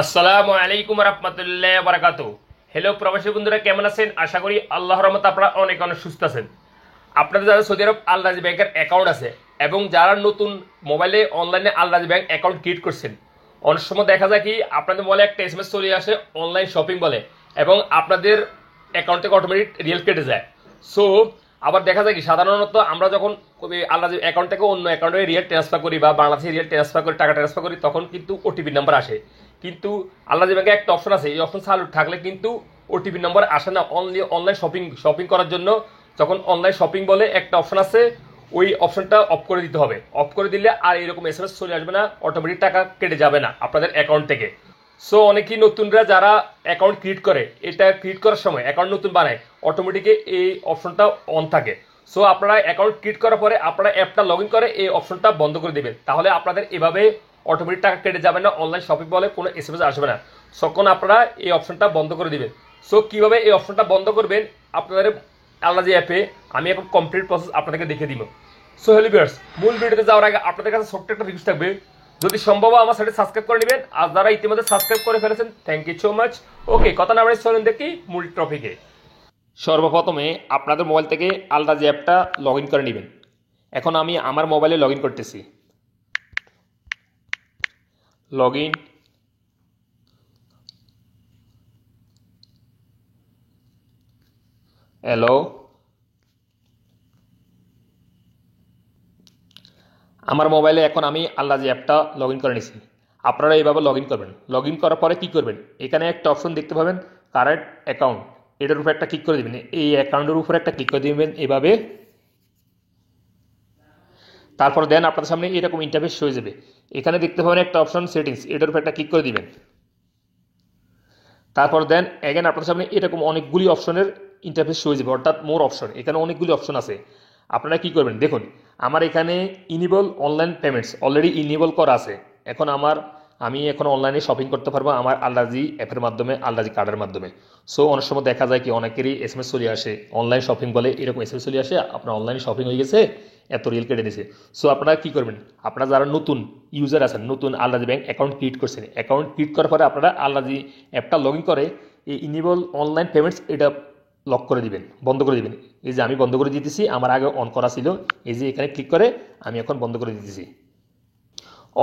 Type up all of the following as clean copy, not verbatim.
আসসালামু আলাইকুম রহমতুল্লাহ বারাকাতু। হ্যালো প্রবাসী বন্ধুরা, কেমন আছেন? আশা করি আল্লাহর রহমতে আপনারা অনেক অনেক সুস্থ আছেন। আপনাদের যারা সৌদি আরব আল রাজি ব্যাংকের অ্যাকাউন্ট আছে এবং যারা নতুন মোবাইলে অনলাইনে আল রাজি ব্যাংক অ্যাকাউন্ট ক্রিয়েট করছেন, অনেক সময় দেখা যায় কি আপনাদের মোবাইলে একটা এসএমএস চলে আসে অনলাইন শপিং বলে, এবং আপনাদের অ্যাকাউন্ট থেকে অটোমেটিক রিয়েল কেটে যায়। সো আবার দেখা যায় কি সাধারণত আমরা যখন আল্লাহ অ্যাকাউন্ট থেকে অন্য অ্যাকাউন্টে রিয়েল ট্রান্সফার করি বা বাংলাদেশে রিয়েল ট্রান্সফার করি, টাকা ট্রান্সফার করি, তখন কিন্তু ওটিপি নাম্বার আসে। কিন্তু আল্লাহ ব্যাংকে একটা অপশন আছে, এই অপশন চালু থাকলে কিন্তু ওটিপি নাম্বার আসে না। অনলি অনলাইন শপিং শপিং করার জন্য যখন অনলাইন শপিং বলে একটা অপশন আছে, ওই অপশনটা অফ করে দিতে হবে। অফ করে দিলে আর এরকম এসএমএস চলে আসবে না, অটোমেটিক টাকা কেটে যাবে না আপনাদের অ্যাকাউন্ট থেকে। সো অনেকেই নতুনরা যারা অ্যাকাউন্ট ক্রিয়েট করে, এটা ক্রিয়েট করার সময় অ্যাকাউন্ট নতুন বানায়, অটোমেটিকলি এই অপশনটা অন থাকে। সো আপনারা অ্যাকাউন্ট ক্রিয়েট করার পরে আপনারা অ্যাপটা লগ ইন করে এই অপশনটা বন্ধ করে দেবেন, তাহলে আপনাদের এভাবে অটোমেটিক টাকা কেটে যাবে না, অনলাইন শপিং বলে কোনো এসএমএস আসবে না। তখন আপনারা এই অপশনটা বন্ধ করে দিবেন। সো কিভাবে এই অপশনটা বন্ধ করবেন আপনাদের আল্লাহ অ্যাপে আমি এখন কমপ্লিট প্রসেস আপনাদেরকে দেখে দিব। সো হ্যালো ভিউয়ার্স, মূল ভিডিওতে যাওয়ার আগে আপনাদের কাছে ছোট্ট একটা রিকোয়েস্ট থাকবে, যদি সম্ভব হয় আমার সাথে সাবস্ক্রাইব করে নেবেন, আর যারা ইতিমধ্যে সাবস্ক্রাইব করে ফেলেছেন থ্যাংক ইউ সো মাচ। ওকে, কথা না বলে চলুন দেখি মূল টপিকে। সর্বপ্রথমে আপনাদের মোবাইল থেকে আলরাজি অ্যাপটা লগ ইন করে নেবেন। এখন আমি আমার মোবাইলে লগ ইন করতেছি। Log in. হ্যালো, আমার মোবাইলে এখন আমি আলরাজি অ্যাপটা লগ ইন করে নিছি। আপনারা এইভাবে লগ ইন করবেন। লগ ইন করার পরে কী করবেন, এখানে একটা অপশন দেখতে পাবেন কারেন্ট অ্যাকাউন্ট, এটার উপরে একটা ক্লিক করে দেবেন। এই অ্যাকাউন্টের উপরে একটা ক্লিক করে দেবেন এভাবে। তারপর দেন আপনাদের সামনে এরকম ইন্টারফেস হয়ে যাবে। এখানে দেখতে পাবেন একটা অপশন সেটিংস, এটার উপর একটা ক্লিক করে দিবেন। তারপর দেন এগেন আপনাদের সামনে এরকম অনেকগুলি অপশনের ইন্টারফেস হয়ে যাবে, অর্থাৎ মোর অপশন। এখানে অনেকগুলি অপশন আছে। আপনারা কি করবেন দেখুন, আমার এখানে enable online payments already enable করা আছে। এখন আমি এখন অনলাইনে শপিং করতে পারবো আমার আলরাজি অ্যাপের মাধ্যমে, আলরাজি কার্ডের মাধ্যমে। সো অনেক সময় দেখা যায় কি অনেকেরই এসএমএস চলে আসে অনলাইন শপিং বলে, এরকম এসএমএস চলে আসে আপনার অনলাইনে শপিং হয়ে গেছে, এত রিয়েল কেটে দিয়েছে। সো আপনারা কি করবেন, আপনারা যারা নতুন ইউজার আছেন, নতুন আলরাজি ব্যাংক অ্যাকাউন্ট ক্রিয়েট করছেন, অ্যাকাউন্ট ক্রিয়েট করার পরে আপনারা আলরাজি অ্যাপটা লগ ইন করে এই ইনেবল অনলাইন পেমেন্টস এটা লক করে দিবেন, বন্ধ করে দিবেন। এই যে আমি বন্ধ করে দিতেছি, আমার আগে অন করা ছিল, এই যে এখানে ক্লিক করে আমি এখন বন্ধ করে দিতেছি।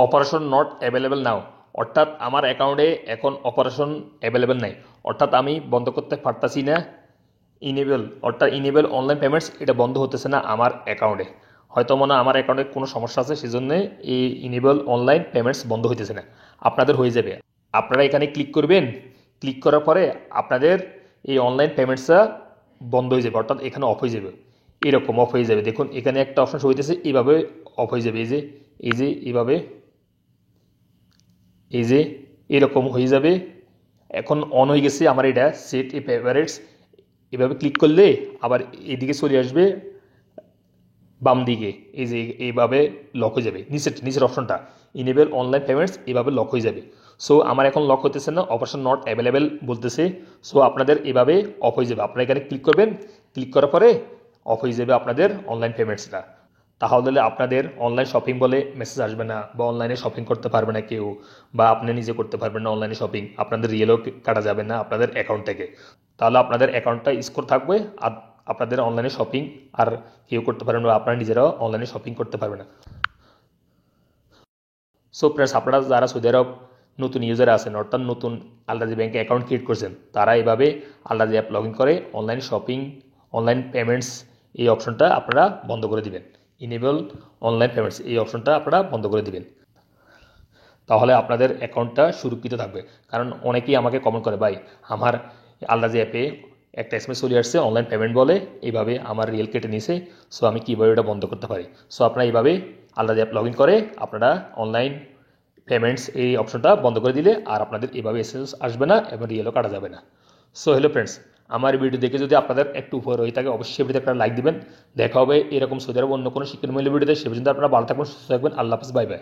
অপারেশন নট অ্যাভেলেবেল নাও, অর্থাৎ আমার অ্যাকাউন্টে এখন অপারেশন অ্যাভেলেবেল নাই, অর্থাৎ আমি বন্ধ করতে পারতাছি না। ইনেবল অর্থাৎ ইনেবল অনলাইন পেমেন্টস এটা বন্ধ হতেছে না আমার অ্যাকাউন্টে। হয়তো মনে হয় আমার অ্যাকাউন্টে কোনো সমস্যা আছে, সেজন্য এই ইনেবল অনলাইন পেমেন্টস বন্ধ হইতেছে না। আপনাদের হয়ে যাবে। আপনারা এখানে ক্লিক করবেন, ক্লিক করার পরে আপনাদের এই অনলাইন পেমেন্টসটা বন্ধ হয়ে যাবে, অর্থাৎ এখানে অফ হয়ে যাবে। এরকম অফ হয়ে যাবে, দেখুন এখানে একটা অপশন হইতেছে এইভাবে অফ হয়ে যাবে। এই যে এইভাবে, এই যে এরকম হয়ে যাবে। এখন অন হয়ে গেছে আমার এটা সেট এ ফেভারিটস। এভাবে ক্লিক করলে আবার এদিকে চলে আসবে বাম দিকে, এই যে এইভাবে লক হয়ে যাবে। নিচের অপশনটা ইনেবল অনলাইন পেমেন্টস এভাবে লক হয়ে যাবে। সো আমার এখন লক হতেছে না, অপারেশন নট অ্যাভেলেবেল বলতেছে। সো আপনাদের এভাবে অফ হয়ে যাবে। আপনারা এখানে ক্লিক করবেন, ক্লিক করার পরে অফ হয়ে যাবে আপনাদের অনলাইন পেমেন্টসটা। তাহলে আপনাদের অনলাইন শপিং বলে মেসেজ আসবে না, বা অনলাইনে শপিং করতে পারবে না কেউ, বা আপনি নিজে করতে পারবেন না অনলাইনে শপিং, আপনাদের রিয়েলও কাটা যাবে না আপনাদের অ্যাকাউন্ট থেকে। তাহলে আপনাদের অ্যাকাউন্টটা স্কোর থাকবে, আর আপনাদের অনলাইনে শপিং আর কেউ করতে পারবেন না, আপনারা নিজেরাও অনলাইনে শপিং করতে পারবেন না। সো ফ্রেন্ডস, আপনারা যারা সৌদি আরব নতুন ইউজার আছেন, অর্থাৎ নতুন আলরাজি ব্যাংকে অ্যাকাউন্ট ক্রিয়েট করছেন, তারা এইভাবে আলরাজি অ্যাপ লগ ইন করে অনলাইন শপিং, অনলাইন পেমেন্টস এই অপশনটা আপনারা বন্ধ করে দিবেন। ইনেবল অনলাইন পেমেন্টস এই অপশনটা আপনারা বন্ধ করে দিবেন, তাহলে আপনাদের অ্যাকাউন্টটা সুরক্ষিত থাকবে। কারণ অনেকেই আমাকে কমেন্ট করে, ভাই আমার আলরাজি অ্যাপে একটা এসএমএস চলে আসছে অনলাইন পেমেন্ট বলে, এইভাবে আমার রিয়েল কেটে নিয়েছে। সো আমি কীভাবে এটা বন্ধ করতে পারি। সো আপনারা এইভাবে আলরাজি অ্যাপ লগ ইন করে আপনারা অনলাইন পেমেন্টস এই অপশনটা বন্ধ করে দিলে আর আপনাদের এভাবে এসএমএস আসবে না এবং রিয়েলও কাটা যাবে না। সো হ্যালো ফ্রেন্ডস, আমার ভিডিও দেখে যদি আপনাদের একটু উপকার হয়ে থাকে অবশ্যই ভিডিওতে একটা লাইক দিবেন। দেখা হবে এরকম সৌদি আরব অন্য কোনো শিক্ষণমূলক ভিডিওতে। সে পর্যন্ত আপনারা ভালো থাকবেন, সুস্থ থাকবেন। আল্লাহ হাফেজ, বাই বাই।